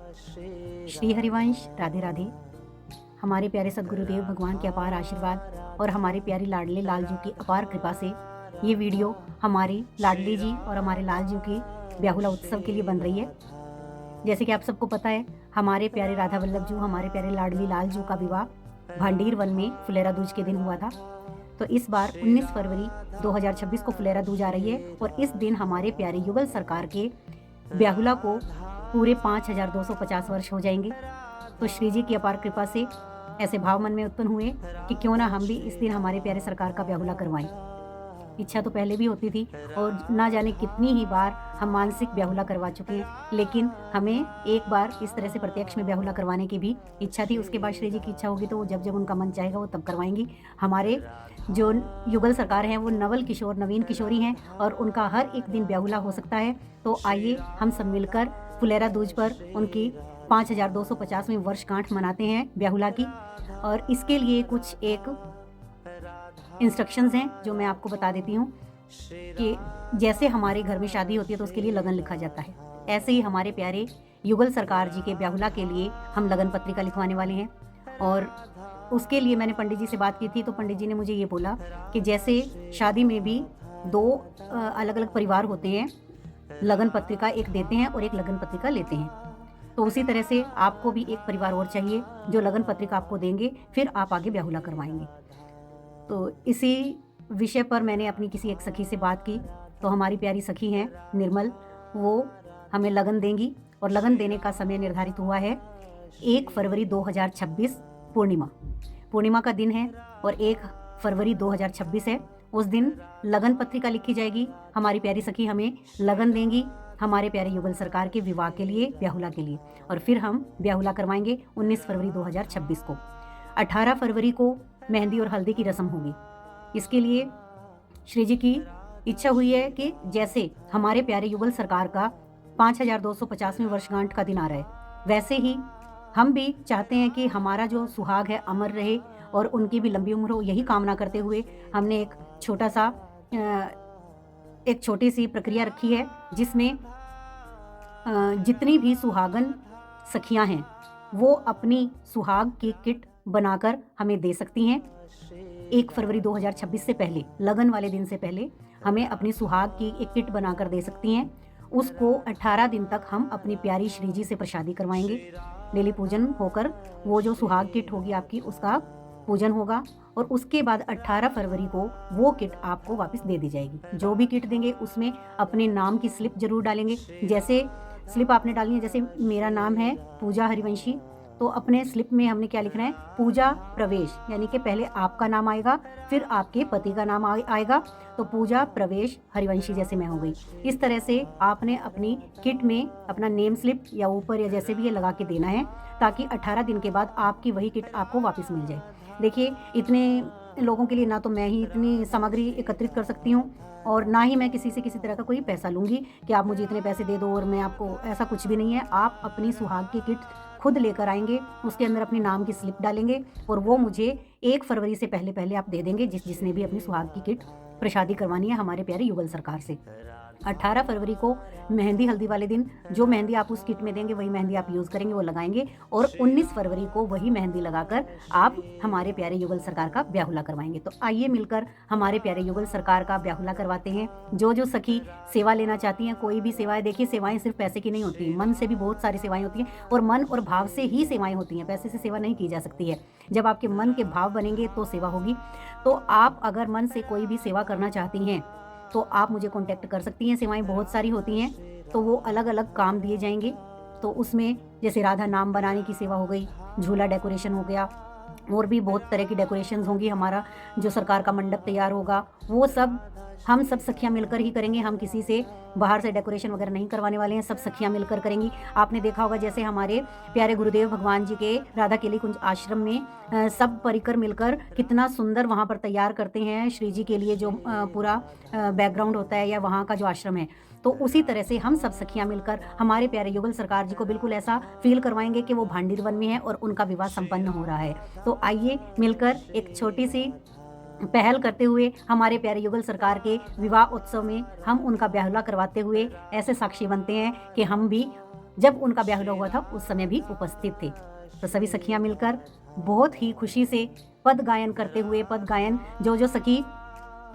श्री हरिवंश, राधे राधे। हमारे प्यारे सद्गुरुदेव भगवान के अपार आशीर्वाद और हमारे प्यारी लाडले लाल जी की अपार कृपा से ये वीडियो हमारी लाडली जी और हमारे लाल जी के ब्याहुला उत्सव के लिए बन रही है। जैसे कि आप सबको पता है, हमारे प्यारे राधा वल्लभ जी, हमारे प्यारे लाडली लाल जी का विवाह भांडीर वन में फुलेरा दूज के दिन हुआ था। तो इस बार 19 फरवरी 2026 को फुलेरा दूज आ रही है और इस दिन हमारे प्यारे युगल सरकार के ब्याहुला को पूरे 5250 वर्ष हो जाएंगे। तो श्री जी की अपार कृपा से ऐसे भाव मन में उत्पन्न हुए कि क्यों ना हम भी इस दिन हमारे प्यारे सरकार का ब्याहुला करवाएं। इच्छा तो पहले भी होती थी और ना जाने कितनी ही बार हम मानसिक ब्याहुला करवा चुके हैं, लेकिन हमें एक बार इस तरह से प्रत्यक्ष में ब्याहुला करवाने की भी इच्छा थी। उसके बाद श्री जी की इच्छा होगी तो वो जब जब उनका मन चाहेगा वो तब करवाएंगी। हमारे जो युगल सरकार हैं वो नवल किशोर, नवीन किशोरी हैं और उनका हर एक दिन ब्याहुला हो सकता है। तो आइए हम सब मिलकर फुलेरा दूज पर उनकी 5250वीं वर्षगांठ मनाते हैं ब्याहुला की। और इसके लिए कुछ एक इंस्ट्रक्शंस हैं जो मैं आपको बता देती हूँ कि जैसे हमारे घर में शादी होती है तो उसके लिए लगन लिखा जाता है, ऐसे ही हमारे प्यारे युगल सरकार जी के ब्याहुला के लिए हम लगन पत्रिका लिखवाने वाले हैं। और उसके लिए मैंने पंडित जी से बात की थी तो पंडित जी ने मुझे ये बोला कि जैसे शादी में भी दो अलग अलग परिवार होते हैं, लगन पत्रिका एक देते हैं और एक लगन पत्रिका लेते हैं, तो उसी तरह से आपको भी एक परिवार और चाहिए जो लगन पत्रिका आपको देंगे, फिर आप आगे ब्याहुला करवाएंगे। तो इसी विषय पर मैंने अपनी किसी एक सखी से बात की तो हमारी प्यारी सखी हैं निर्मल, वो हमें लगन देंगी और लगन देने का समय निर्धारित हुआ है 1 फरवरी 2026 पूर्णिमा का दिन है और 1 फरवरी 2026 है। उस दिन लगन पत्रिका लिखी जाएगी। हमारी प्यारी सखी हमें लगन देंगी हमारे प्यारे युगल सरकार के विवाह के लिए, ब्याहुला के लिए, और फिर हम ब्याहुला करवाएंगे 19 फरवरी 2026 को। 18 फरवरी को मेहंदी और हल्दी की रस्म होगी। इसके लिए श्री जी की इच्छा हुई है कि जैसे हमारे प्यारे युगल सरकार का 5250वीं वर्षगांठ का दिन आ रहा है, वैसे ही हम भी चाहते हैं कि हमारा जो सुहाग है अमर रहे और उनकी भी लंबी उम्र हो। यही कामना करते हुए हमने एक छोटी सी प्रक्रिया रखी है जिसमें जितनी भी सुहागन सखियां हैं वो अपनी सुहाग की किट बनाकर हमें दे सकती हैं। 1 फरवरी 2026 से पहले, लगन वाले दिन से पहले हमें अपनी सुहाग की एक किट बनाकर दे सकती हैं। उसको 18 दिन तक हम अपनी प्यारी श्री जी से प्रसादी करवाएंगे। डेली पूजन होकर वो जो सुहाग किट होगी आपकी, उसका पूजन होगा और उसके बाद 18 फरवरी को वो किट आपको वापस दे दी जाएगी। जो भी किट देंगे उसमें अपने नाम की स्लिप जरूर डालेंगे। जैसे स्लिप आपने डालनी है, जैसे मेरा नाम है पूजा हरिवंशी, तो अपने स्लिप में हमने क्या लिखना है, पूजा प्रवेश, यानी कि पहले आपका नाम आएगा फिर आपके पति का नाम आएगा, तो पूजा प्रवेश हरिवंशी जैसे मैं हो गई। इस तरह से आपने अपनी किट में अपना नेम स्लिप या ऊपर या जैसे भी ये लगा के देना है ताकि 18 दिन के बाद आपकी वही किट आपको वापस मिल जाए। देखिए, इतने लोगों के लिए ना तो मैं ही इतनी सामग्री एकत्रित कर सकती हूँ और ना ही मैं किसी से किसी तरह का कोई पैसा लूँगी कि आप मुझे इतने पैसे दे दो और मैं आपको, ऐसा कुछ भी नहीं है। आप अपनी सुहाग की किट खुद लेकर आएंगे, उसके अंदर अपनी नाम की स्लिप डालेंगे और वो मुझे 1 फरवरी से पहले आप दे देंगे जिसने भी अपनी सुहाग की किट प्रसादी करवानी है हमारे प्यारे युगल सरकार से। 18 फरवरी को मेहंदी हल्दी वाले दिन जो मेहंदी आप उस किट में देंगे वही मेहंदी आप यूज़ करेंगे, वो लगाएंगे, और 19 फरवरी को वही मेहंदी लगाकर आप हमारे प्यारे युगल सरकार का ब्याहुला करवाएंगे। तो आइए मिलकर हमारे प्यारे युगल सरकार का ब्याहुला करवाते हैं। जो सखी सेवा लेना चाहती हैं, कोई भी सेवाएं, देखिए सेवाएं सिर्फ पैसे की नहीं होती, मन से भी बहुत सारी सेवाएं होती हैं और मन और भाव से ही सेवाएं होती हैं। पैसे से सेवा नहीं की जा सकती है। जब आपके मन के भाव बनेंगे तो सेवा होगी। तो आप अगर मन से कोई भी सेवा करना चाहती हैं तो आप मुझे कांटेक्ट कर सकती हैं। सेवाएं बहुत सारी होती हैं, तो वो अलग अलग काम दिए जाएंगे। तो उसमें जैसे राधा नाम बनाने की सेवा हो गई, झूला डेकोरेशन हो गया, और भी बहुत तरह की डेकोरेशंस होंगी। हमारा जो सरकार का मंडप तैयार होगा वो सब हम सब सखियां मिलकर ही करेंगे। हम किसी से बाहर से डेकोरेशन वगैरह नहीं करवाने वाले हैं, सब सखियां मिलकर करेंगी। आपने देखा होगा जैसे हमारे प्यारे गुरुदेव भगवान जी के राधा केली कुंज आश्रम में सब परिकर मिलकर कितना सुंदर वहाँ पर तैयार करते हैं श्री जी के लिए जो पूरा बैकग्राउंड होता है या वहाँ का जो आश्रम है। तो उसी तरह से हम सब सखियां मिलकर हमारे प्यारे युगल सरकार जी को बिल्कुल ऐसा फील करवाएंगे कि वो भांडीर वन में है और उनका विवाह संपन्न हो रहा है। तो आइए मिलकर एक छोटी सी पहल करते हुए हमारे प्यारे युगल सरकार के विवाह उत्सव में हम उनका ब्याहुला करवाते हुए ऐसे साक्षी बनते हैं कि हम भी जब उनका ब्याह हुआ था उस समय भी उपस्थित थे। तो सभी सखियां मिलकर बहुत ही खुशी से पद गायन करते हुए, पद गायन जो सखी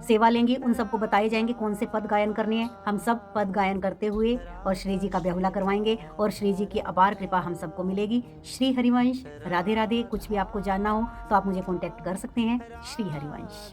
सेवा लेंगी उन सबको बताए जाएंगे कौन से पद गायन करने हैं। हम सब पद गायन करते हुए और श्री जी का ब्याहुला करवाएंगे और श्री जी की अपार कृपा हम सबको मिलेगी। श्री हरिवंश। राधे राधे। कुछ भी आपको जानना हो तो आप मुझे कॉन्टैक्ट कर सकते हैं। श्री हरिवंश।